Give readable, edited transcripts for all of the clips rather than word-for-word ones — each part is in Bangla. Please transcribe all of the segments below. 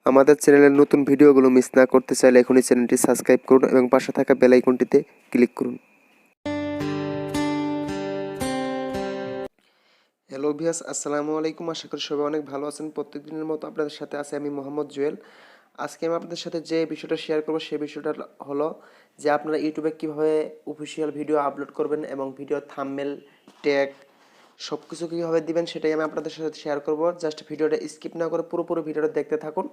আমাদের চ্যানেলের নতুন ভিডিওগুলো মিস না করতে চাইলে এখনই চ্যানেলটি সাবস্ক্রাইব করুন এবং পাশে থাকা বেল আইকনটিতে ক্লিক করুন। হ্যালো ভিউয়ার্স, আসসালামু আলাইকুম। আশা করি সবাই অনেক ভালো আছেন। প্রত্যেকদিনের মতো আপনাদের সাথে আছে আমি মোহাম্মদ জুয়েল। আজকে আমি আপনাদের সাথে যে বিষয়টা শেয়ার করব সেই বিষয়টা হলো যে আপনারা ইউটিউবে কীভাবে অফিসিয়াল ভিডিও আপলোড করবেন এবং ভিডিও থাম্বনেল, ট্যাগ সব কিছু কীভাবে দিবেন সেটাই আমি আপনাদের সাথে শেয়ার করব। জাস্ট ভিডিওটা স্কিপ না করে পুরোপুরি ভিডিওটা দেখতে থাকুন।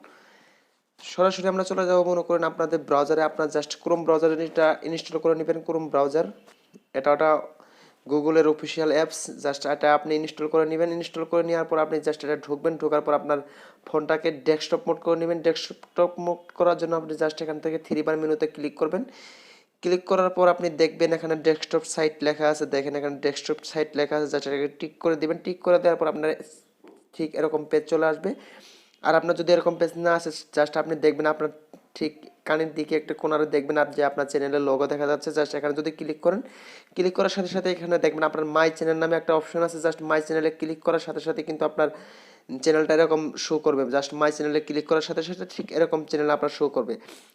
সরাসরি আমরা চলে যাবো মনে করেন আপনাদের ব্রাউজারে। আপনার জাস্ট ক্রোম ব্রাউজারে এটা ইনস্টল করে নেবেন। ক্রোম ব্রাউজার এটা গুগলের অফিসিয়াল অ্যাপস। জাস্ট এটা আপনি ইনস্টল করে নেবেন। ইনস্টল করে নেওয়ার পর আপনি জাস্ট এটা ঢুকবেন। ঢোকার পর আপনার ফোনটাকে ডেস্কটপ মোড করে নেবেন। ডেস্কটপ মোড করার জন্য আপনি জাস্ট এখান থেকে থ্রি বার মেনুতে ক্লিক করবেন। ক্লিক করার পর আপনি দেখবেন এখানে ডেস্কটপ সাইট লেখা আছে। দেখেন এখানে ডেস্কটপ সাইট লেখা আছে। জাস্ট এটাকে টিক করে দিবেন। টিক করে দেওয়ার পর আপনার ঠিক এরকম পেজ চলে আসবে। আর আপনার যদি এরকম পেজ না আসে, জাস্ট আপনি দেখবেন আপনার ঠিক কানের দিকে একটা কোনারে দেখবেন যে আপনার চ্যানেলের লোগো দেখা যাচ্ছে। জাস্ট এখানে যদি ক্লিক করেন, ক্লিক করার সাথে সাথে এখানে দেখবেন আপনার মাই চ্যানেল নামে একটা অপশন আছে। জাস্ট মাই চ্যানেলে ক্লিক করার সাথে সাথে কিন্তু আপনার চ্যানেলটা এরকম শো করবে। জাস্ট মাই চ্যানেলে ক্লিক করার সাথে সাথে ঠিক এরকম চ্যানেল আপনার শো করবে।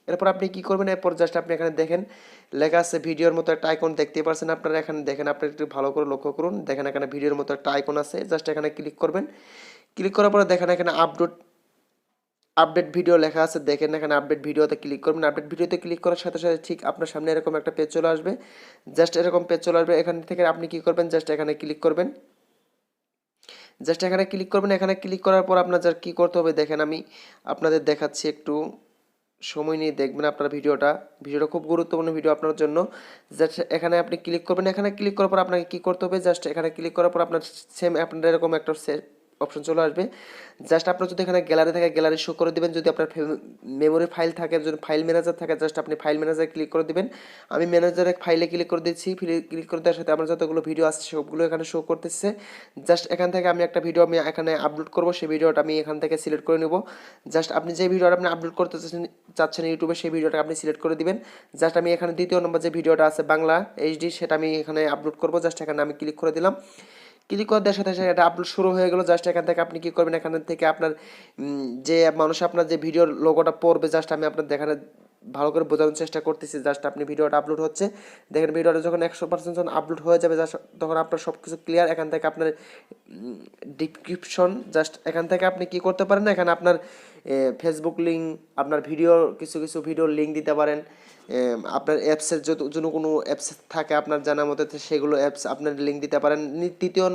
এরপর আপনি কি করবেন, এরপর জাস্ট আপনি এখানে দেখেন লেখা আছে ভিডিওর মতো একটা আইকন দেখতে পাচ্ছেন আপনারা। এখানে দেখেন, আপনি একটু ভালো করে লক্ষ্য করুন। দেখেন এখানে ভিডিওর মতো একটা আইকন আছে। জাস্ট এখানে ক্লিক করবেন। ক্লিক করার পরে দেখেন এখানে আপডেট ভিডিও লেখা আছে। দেখেন এখানে আপডেট ভিডিওতে ক্লিক করবেন। আপডেট ভিডিওতে ক্লিক করার সাথে সাথে ঠিক আপনার সামনে এরকম একটা পেজ চলে আসবে। জাস্ট এরকম পেজ চলে আসবে। এখান থেকে আপনি কি করবেন, জাস্ট এখানে ক্লিক করবেন। জাস্ট এখানে ক্লিক করবেন। এখানে ক্লিক করার পর আপনার যা কী করতে হবে দেখেন, আমি আপনাদের দেখাচ্ছি। একটু সময় নিয়ে দেখবেন আপনার ভিডিওটা খুব গুরুত্বপূর্ণ ভিডিও আপনার জন্য। জাস্ট এখানে আপনি ক্লিক করবেন। এখানে ক্লিক করার পর আপনাকে কী করতে হবে, জাস্ট এখানে ক্লিক করার পর আপনার সেম আপনার এরকম একটা অপশন চলে আসবে। জাস্ট আপনার যদি এখানে গ্যালারি থাকে গ্যালারি শো করে দিবেন। যদি আপনার মেমোরি ফাইল থাকে, যদি ফাইল ম্যানেজার থাকে, জাস্ট আপনি ফাইল ম্যানেজারে ক্লিক করে দিবেন। আমি ম্যানেজারে ফাইলে ক্লিক করে দিচ্ছি। ক্লিক করে দেওয়ার সাথে আমার যতগুলো ভিডিও আছে সবগুলো এখানে শো করতেছে। জাস্ট এখান থেকে আমি একটা ভিডিও আমি এখানে আপলোড করব। সেই ভিডিওটা আমি এখান থেকে সিলেক্ট করে নেব। জাস্ট আপনি যে ভিডিওটা আপনি আপলোড করতে চাচ্ছেন ইউটিউবে, সেই ভিডিওটা আপনি সিলেক্ট করে দিবেন। জাস্ট আমি এখানে দ্বিতীয় নম্বর যে ভিডিওটা আছে বাংলা এইচডি, সেটা আমি এখানে আপলোড করব। জাস্ট এখানে আমি ক্লিক করে দিলাম। ক্লিক করে দেওয়ার সাথে সাথে এটা আপলোড শুরু হয়ে গেল। জাস্ট এখান থেকে আপনি কী করবেন, এখান থেকে আপনার যে মানুষ আপনার যে ভিডিওর লোগোটা পড়বে, জাস্ট আমি আপনার দেখানো ভালো করে বোঝানোর চেষ্টা করতেছি। জাস্ট আপনি ভিডিওটা আপলোড হচ্ছে, দেখেন ভিডিওটা যখন 100% যখন আপলোড হয়ে যাবে, জাস্ট তখন আপনার সব কিছু ক্লিয়ার। এখান থেকে আপনার ডিসক্রিপশন, জাস্ট এখান থেকে আপনি কি করতে পারেন, এখানে আপনার ফেসবুক লিঙ্ক, আপনার ভিডিওর কিছু কিছু ভিডিওর লিঙ্ক দিতে পারেন। আপনার অ্যাপসের যদি কোনো অ্যাপস থাকে আপনার জানা মতে, সেগুলো অ্যাপস আপনার লিঙ্ক দিতে পারেন। তৃতীয়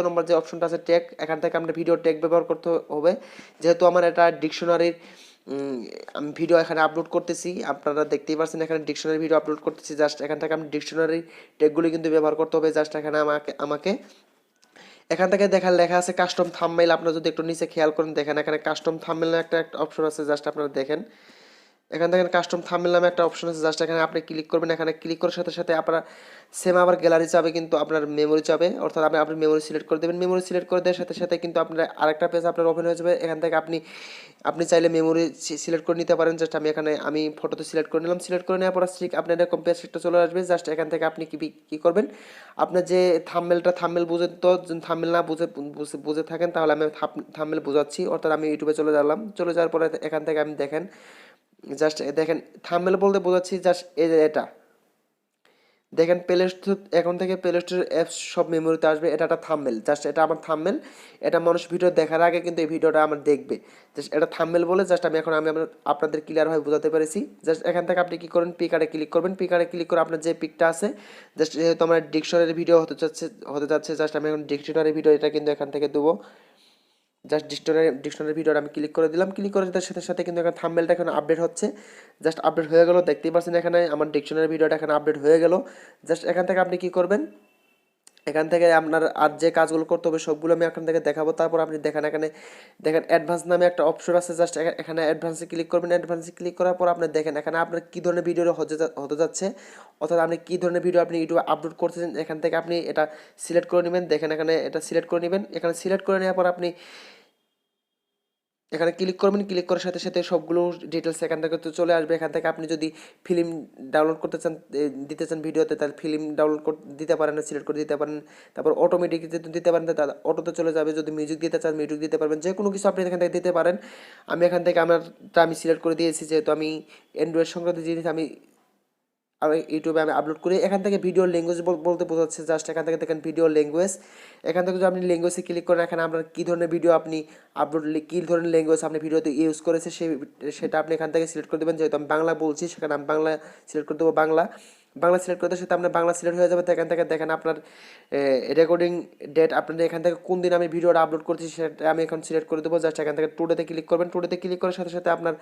নম্বর যে অপশনটা আছে ট্যাগ, এখান থেকে আপনার ভিডিও ট্যাগ ব্যবহার করতে হবে। যেহেতু আমার এটা ডিকশনারির আমি ভিডিও এখানে আপলোড করতেছি, আপনারা দেখতেই পাচ্ছেন এখানে ডিকশনারি ভিডিও আপলোড করতেছি। জাস্ট এখান থেকে আমি ডিকশনারি ট্যাগগুলি কিন্তু ব্যবহার করতে হবে। জাস্ট এখানে আমাকে এখান থেকে দেখেন লেখা আছে কাস্টম থাম্বনেইল। আপনারা যদি একটু নিচে খেয়াল করেন, দেখেন এখানে কাস্টম থাম্বনেইল একটা অপশন আছে। জাস্ট আপনারা দেখেন এখান থেকে কাস্টম থাম্বনেইল নামে একটা অপশন আছে। জাস্ট এখানে আপনি ক্লিক করবেন। এখানে ক্লিক করার সাথে সাথে আপনারা সেম আবার গ্যালারি চাবে, কিন্তু আপনার মেমোরি চাবে। অর্থাৎ আপনি মেমোরি সিলেক্ট করে দেবেন। মেমোরি সিলেক্ট করে দেওয়ার সাথে সাথে কিন্তু আপনার আরেকটা পেজ আপনার ওপেন হয়ে যাবে। এখান থেকে আপনি চাইলে মেমোরি সিলেক্ট করে নিতে পারেন। জাস্ট আমি ফটোতে সিলেক্ট করে নিলাম। সিলেক্ট করে নেওয়ার পর ঠিক আপনার এরকম পেজ একটা চলে আসবে। জাস্ট এখান থেকে আপনি কী করবেন, আপনার যে থাম্বনেল বুঝে, তো থাম্বনেল না বুঝে থাকেন তাহলে আমি থাম্বনেল বোঝাচ্ছি। অর্থাৎ আমি ইউটিউবে চলে যাওয়ার পরে এখান থেকে আমি দেখেন, জাস্ট দেখেন থাম্বনেল বলতে বোঝাচ্ছি। জাস্ট এই যে এটা দেখেন প্লে স্টোর, এখন থেকে প্লে স্টোরের অ্যাপস সব মেমোরিতে আসবে। এটা একটা থাম্বনেল। জাস্ট এটা আমার থাম্বনেল। এটা মানুষ ভিডিও দেখার আগে কিন্তু এই ভিডিওটা আমার দেখবে। জাস্ট এটা থাম্বনেল বলে জাস্ট আমি আপনাদের ক্লিয়ারভাবে বোঝাতে পেরেছি। জাস্ট এখান থেকে আপনি কী করবেন, পিকারে ক্লিক করবেন। পিকারে ক্লিক করে আপনার যে পিকটা আছে, জাস্ট যেহেতু আমার ডিকশনারি ভিডিও হতে যাচ্ছে, জাস্ট আমি এখন ডিকশনারি ভিডিও এটা কিন্তু এখান থেকে দেবো। জাস্ট ডিকশনারি ভিডিওটা আমি ক্লিক করে দিলাম। ক্লিক করে দেওয়ার সাথে সাথে কিন্তু এখানে থাম্বনেলটা এখন আপডেট হচ্ছে। জাস্ট আপডেট হয়ে গেল, দেখতেই পাচ্ছেন এখানে আমার ডিকশনারি ভিডিওটা এখানে আপডেট হয়ে গেল। জাস্ট এখান থেকে আপনি কি করবেন, এখান থেকে আপনার আর যে কাজগুলো করতে হবে সবগুলো আমি এখান থেকে দেখাবো। তারপর আপনি এখানে দেখেন অ্যাডভান্স নামে একটা অপশন আছে। জাস্ট এখানে অ্যাডভান্সে ক্লিক করবেন। অ্যাডভান্সে ক্লিক করার পর আপনি দেখেন এখানে আপনার কী ধরনের ভিডিও হতে যাচ্ছে, অর্থাৎ আপনি কী ধরনের ভিডিও আপনি ইউটিউবে আপলোড করতেছেন। এখান থেকে আপনি এটা সিলেক্ট করে নেবেন। দেখেন এখানে এটা সিলেক্ট করে নেবেন। এখানে সিলেক্ট করে নেওয়ার পর আপনি এখানে ক্লিক করবেন, ক্লিক করার সাথে সাথে সবগুলো ডিটেলস এখান থেকে তো চলে আসবে। এখান থেকে আপনি যদি ফিল্ম ডাউনলোড করতে চান, দিতে চান ভিডিওতে, তাহলে ফিল্ম ডাউনলোড দিতে পারেন, সিলেক্ট করে দিতে পারেন। তারপর অটোমেটিক দিতে পারেন, তাহলে অটোতে চলে যাবে। যদি মিউজিক দিতে চান মিউজিক দিতে পারবেন, যে কোনো কিছু আপনি এখান থেকে দিতে পারেন। আমি এখান থেকে আমি সিলেক্ট করে দিয়েছি, যেহেতু আমি অ্যান্ড্রয়েড সংক্রান্ত জিনিস আমি ইউটিউবে আমি আপলোড করি। এখান থেকে ভিডিও ল্যাঙ্গুয়েজ বলতে বোঝাচ্ছে জাস্ট এখান থেকে দেখেন ভিডিও ল্যাঙ্গুয়েজ। এখান থেকে যদি আপনি ল্যাঙ্গুয়েজে ক্লিক করেন, এখানে আপনার কী ধরনের ভিডিও আপনি আপলোড, কী ধরনের ল্যাঙ্গুয়েজ আপনি ভিডিওতে ইউজ করেছে সেটা আপনি এখান থেকে সিলেক্ট করে দেবেন। যেহেতু আমি বাংলা বলছি, সেখানে আমি বাংলা সিলেক্ট করে দেবো। বাংলা সিলেক্ট করতে সাথে আপনার বাংলা সিলেক্ট হয়ে যাবে। তো এখান থেকে দেখেন আপনার রেকর্ডিং ডেট, আপনাদের এখান থেকে কোন দিন আমি ভিডিওটা আপলোড করছি সেটা আমি এখন সিলেক্ট করে দেবো। জাস্ট এখান থেকে টুডেতে ক্লিক করবেন। টুডেতে ক্লিক করার সাথে সাথে আপনার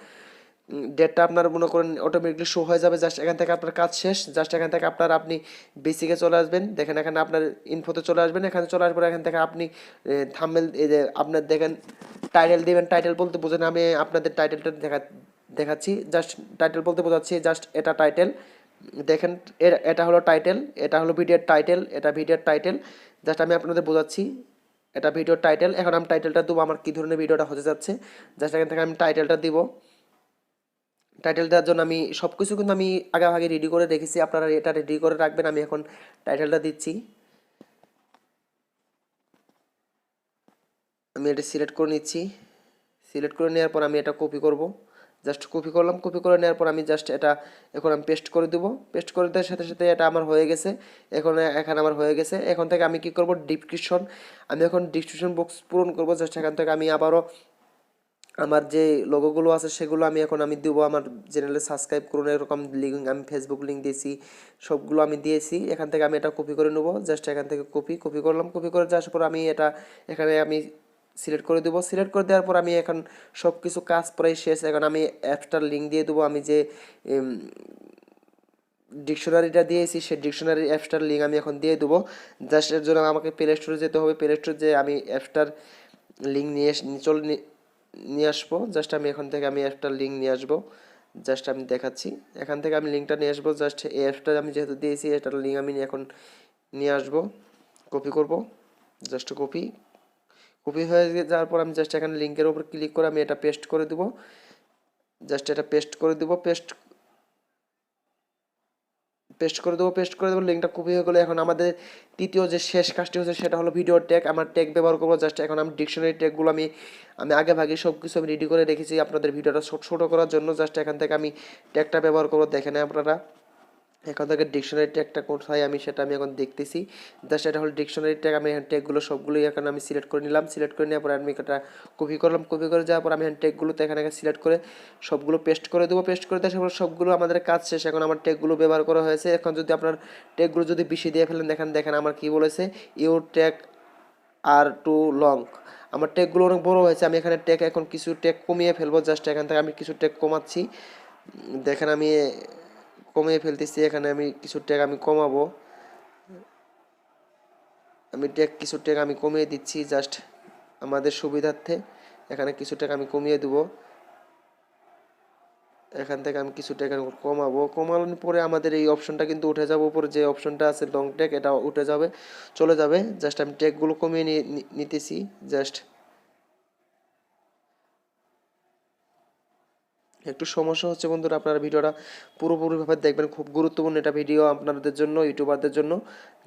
ডেটটা আপনার মনে করেন অটোমেটিকলি শো হয়ে যাবে। জাস্ট এখান থেকে আপনার কাজ শেষ। জাস্ট এখান থেকে আপনি বেসিকে চলে আসবেন। দেখেন এখানে আপনার ইনফোতে চলে আসবেন। এখানে চলে আসবেন, এখান থেকে আপনি থাম্বনেল, এই যে আপনার দেখেন টাইটেল দিবেন। টাইটেল বলতে বোঝেন, আমি আপনাদের টাইটেলটা দেখাচ্ছি। জাস্ট টাইটেল বলতে বোঝাচ্ছি, জাস্ট এটা টাইটেল। দেখেন এটা হলো টাইটেল, এটা হলো ভিডিওর টাইটেল, এটা ভিডিওর টাইটেল। জাস্ট আমি আপনাদের বোঝাচ্ছি, এটা ভিডিওর টাইটেল। এখন আমি টাইটেলটা দেবো আমার কী ধরনের ভিডিওটা হতে যাচ্ছে। জাস্ট এখান থেকে আমি টাইটেলটা দিব। টাইটেল দেওয়ার জন্য আমি সব কিছু কিন্তু আমি আগে রেডি করে রেখেছি, আপনারা এটা রেডি করে রাখবেন। আমি এখন টাইটেলটা দিচ্ছি। আমি এটা সিলেক্ট করে নিচ্ছি। সিলেক্ট করে নেওয়ার পর আমি এটা কপি করব। জাস্ট কপি করলাম। কপি করে নেওয়ার পর আমি জাস্ট এটা এখন আমি পেস্ট করে দেবো। পেস্ট করে দেওয়ার সাথে সাথে এটা আমার হয়ে গেছে। এখানে আমার হয়ে গেছে। এখন থেকে আমি কি করব, ডিসক্রিপশন, আমি এখন ডিসক্রিপশন বক্স পূরণ করব। জাস্ট এখান থেকে আমি আবারও আমার যে লোগোগুলো আছে সেগুলো আমি দেবো। আমার চ্যানেলে সাবস্ক্রাইব করুন, এরকম লিঙ্ক আমি ফেসবুক লিঙ্ক দিয়েছি, সবগুলো আমি দিয়েছি। এখান থেকে আমি এটা কপি করে নেবো। জাস্ট এখান থেকে কপি করলাম। কপি করে যাওয়ার পর আমি এটা এখানে আমি সিলেক্ট করে দেবো। সিলেক্ট করে দেওয়ার পর আমি এখন সব কিছু কাজ প্রায় শেষ। এখন আমি অ্যাপসটার লিঙ্ক দিয়ে দেবো। আমি যে ডিকশনারিটা দিয়েছি সেই ডিকশনারি অ্যাপসটার লিঙ্ক আমি এখন দিয়ে দেবো। জাস্ট এর জন্য আমাকে প্লে স্টোরে যেতে হবে। প্লে স্টোরে যে আমি অ্যাপসটার লিঙ্ক নিয়ে আসবো। জাস্ট আমি এখান থেকে আমি অ্যাপসটার লিঙ্ক নিয়ে আসবো। জাস্ট আমি দেখাচ্ছি, এখান থেকে আমি লিঙ্কটা নিয়ে আসবো। জাস্ট এই অ্যাপসটা আমি যেহেতু দিয়েছি, এটার লিঙ্ক আমি এখন নিয়ে আসবো, কপি করব। জাস্ট কপি হয়ে যাওয়ার পর আমি জাস্ট এখানে লিঙ্কের উপর ক্লিক করে আমি এটা পেস্ট করে দেবো। জাস্ট এটা পেস্ট করে দেবো। পেস্ট করে দেবো। লিঙ্কটা কপি হয়ে গেলো। এখন আমাদের তৃতীয় যে শেষ কাজটি হচ্ছে সেটা হলো ভিডিও ট্যাগ। আমার ট্যাগ ব্যবহার করবো। জাস্ট এখন আমি ডিকশনারি ট্যাগগুলো আমি আগে ভাগে সব কিছু আমি রেডি করে রেখেছি আপনাদের ভিডিওটা ছোটো করার জন্য। জাস্ট এখান থেকে আমি ট্যাগটা ব্যবহার করবো। দেখেন আপনারা এখান থেকে ডিকশনারি ট্যাগটা কোথায় সেটা আমি এখন দেখতেছি। জাস্ট এটা হলো ডিকশনারি ট্যাগ। আমি এখানে ট্যাগগুলো সবগুলোই এখন আমি সিলেক্ট করে নিলাম। সিলেক্ট করে নেওয়ার পর আমি এটা কপি করলাম। কপি করে যাওয়ার পর আমি এখানে ট্যাগগুলোতে এখানে সিলেক্ট করে সবগুলো পেস্ট করে দেবো। পেস্ট করে দেওয়ার পর সবগুলো আমাদের কাজ শেষ। এখন আমার ট্যাগগুলো ব্যবহার করা হয়েছে। এখন যদি আপনার ট্যাগগুলো যদি বেশি দিয়ে ফেলেন, দেখেন আমার কি বলেছে, your tag are too long. আমার ট্যাগগুলো অনেক বড় হয়েছে। আমি এখানে ট্যাগ এখন কিছু ট্যাগ কমিয়ে ফেলবো। জাস্ট এখান থেকে আমি কিছু ট্যাগ কমাচ্ছি। দেখেন আমি কমিয়ে ফেলতেছি। এখানে আমি কিছু ট্যাগ আমি কমাবো। আমি কিছু ট্যাগ আমি কমিয়ে দিচ্ছি জাস্ট আমাদের সুবিধার্থে। এখানে কিছু ট্যাগ আমি কমিয়ে দেবো। এখান থেকে আমি কিছু ট্যাগ কমাবো। কমানোর পরে আমাদের এই অপশনটা কিন্তু উঠে যাবে। উপরে যে অপশনটা আছে লং ট্যাগ, এটা উঠে যাবে, চলে যাবে। জাস্ট আমি ট্যাগগুলো কমিয়ে নিতেছি। জাস্ট একটু সমস্যা হচ্ছে বন্ধুরা, আপনারা ভিডিওটা পুরোপুরিভাবে দেখবেন, খুব গুরুত্বপূর্ণ এটা ভিডিও আপনাদের জন্য, ইউটিউবারদের জন্য।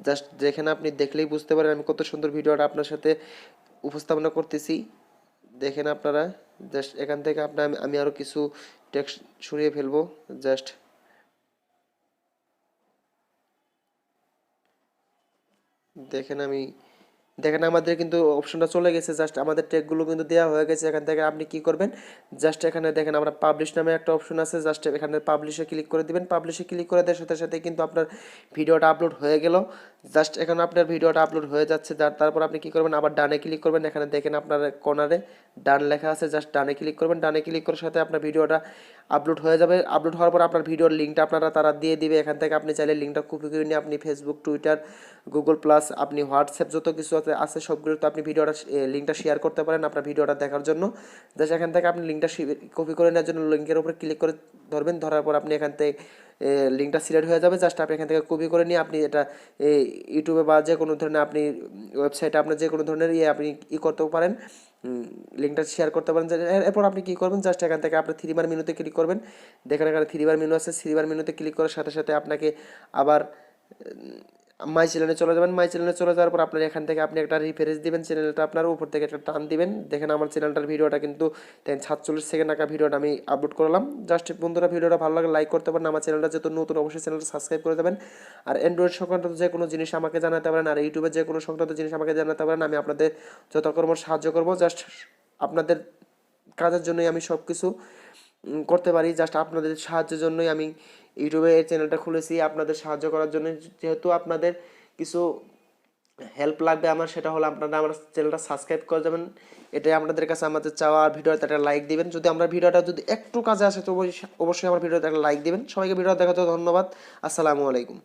জাস্ট যেখানে আপনি দেখলেই বুঝতে পারেন আমি কত সুন্দর ভিডিওটা আপনার সাথে উপস্থাপনা করতেছি। দেখেন আপনারা জাস্ট এখান থেকে আমি আরও কিছু টেক্সট সরিয়ে ফেলবো। জাস্ট দেখেন আমাদের কিন্তু অপশনটা চলে গেছে। জাস্ট আমাদের ট্যাগগুলো কিন্তু দেওয়া হয়ে গেছে। এখান থেকে আপনি কি করবেন, জাস্ট এখানে দেখেন আমরা পাবলিশ নামে একটা অপশন আছে। জাস্ট এখানে পাবলিশে ক্লিক করে দিবেন। পাবলিশে ক্লিক করে দেওয়ার সাথে সাথে কিন্তু আপনার ভিডিওটা আপলোড হয়ে গেল। জাস্ট এখন আপনার ভিডিওটা আপলোড হয়ে যাচ্ছে। তারপর আপনি কি করবেন, আবার ডানে ক্লিক করবেন। এখানে দেখেন আপনার কর্নারে ডান লেখা আছে। জাস্ট ডানে ক্লিক করবেন। ডানে ক্লিক করার সাথে আপনার ভিডিওটা আপলোড হয়ে যাবে। আপলোড হওয়ার পর আপনার ভিডিওর লিঙ্কটা তারা দিয়ে দিবে। এখান থেকে আপনি চাইলে লিঙ্কটা কপি করে নিয়ে আপনি ফেসবুক, টুইটার, গুগল প্লাস, আপনি হোয়াটসঅ্যাপ যত কিছু আছে সবগুলোতে আপনি লিঙ্কটা শেয়ার করতে পারেন আপনার ভিডিওটা দেখার জন্য। জাস্ট এখান থেকে আপনি লিঙ্কটা কপি করে নেওয়ার জন্য লিঙ্কের উপরে ক্লিক করে ধরবেন। ধরার পর আপনি এখান থেকে লিঙ্কটা সিলেক্ট হয়ে যাবে। জাস্ট আপনি এখান থেকে কপি করে নিয়ে আপনি এটা ইউটিউবে বা যে কোনো ধরনের আপনি ওয়েবসাইটে আপনার যে কোনো ধরনের আপনি করতেও পারেন। লিঙ্কটা শেয়ার করতে পারেন। এরপর আপনি কী করবেন, জাস্ট এখান থেকে আপনি 3 বার মেনুতে ক্লিক করবেন। দেখেন এখানে 3 বার মেনু আছে, 3 বার মেনুতে ক্লিক করার সাথে সাথে আপনাকে আবার মাই চ্যানেলে চলে যাবেন। মাই চ্যানেলে চলে যাওয়ার পর আপনার এখান থেকে আপনি একটা রিফ্রেশ দিবেন, চ্যানেলটা আপনার উপর থেকে একটা টান দিবেন। দেখেন আমার চ্যানেলটার ভিডিওটা কিন্তু 47 সেকেন্ড আঁকা ভিডিওটা আমি আপলোড করলাম। জাস্ট বন্ধুরা ভিডিওটা ভালো লাগে লাইক করতে পারেন, আমার চ্যানেলটা যেহেতু নতুন অবশ্যই চ্যানেলটা সাবস্ক্রাইব করে দেবেন। আর অ্যান্ড্রয়েড সংক্রান্ত যে কোনো জিনিস আমাকে জানাতে পারেন, আর ইউটিউবের যে কোনো সংক্রান্ত জিনিস আমাকে জানাতে পারেন, আমি আপনাদের যথাকর্ম সাহায্য করব। জাস্ট আপনাদের কাজের জন্যই আমি সব কিছু করতে পারি, জাস্ট আপনাদের সাহায্যের জন্যই আমি ইউটিউবে এই চ্যানেলটা খুলেছি, আপনাদের সাহায্য করার জন্য। যেহেতু আপনাদের কিছু হেল্প লাগবে আমার, সেটা হলো আপনারা আমার চ্যানেলটা সাবস্ক্রাইব করে যাবেন, এটাই আপনাদের কাছে আমাদের চাওয়া। আর ভিডিওতে একটা লাইক দিবেন, যদি আমরা ভিডিওটা যদি একটু কাজে আসে তো অবশ্যই আমার ভিডিওতে একটা লাইক দিবেন। সবাইকে ভিডিও দেখার জন্য ধন্যবাদ। আসসালামু আলাইকুম।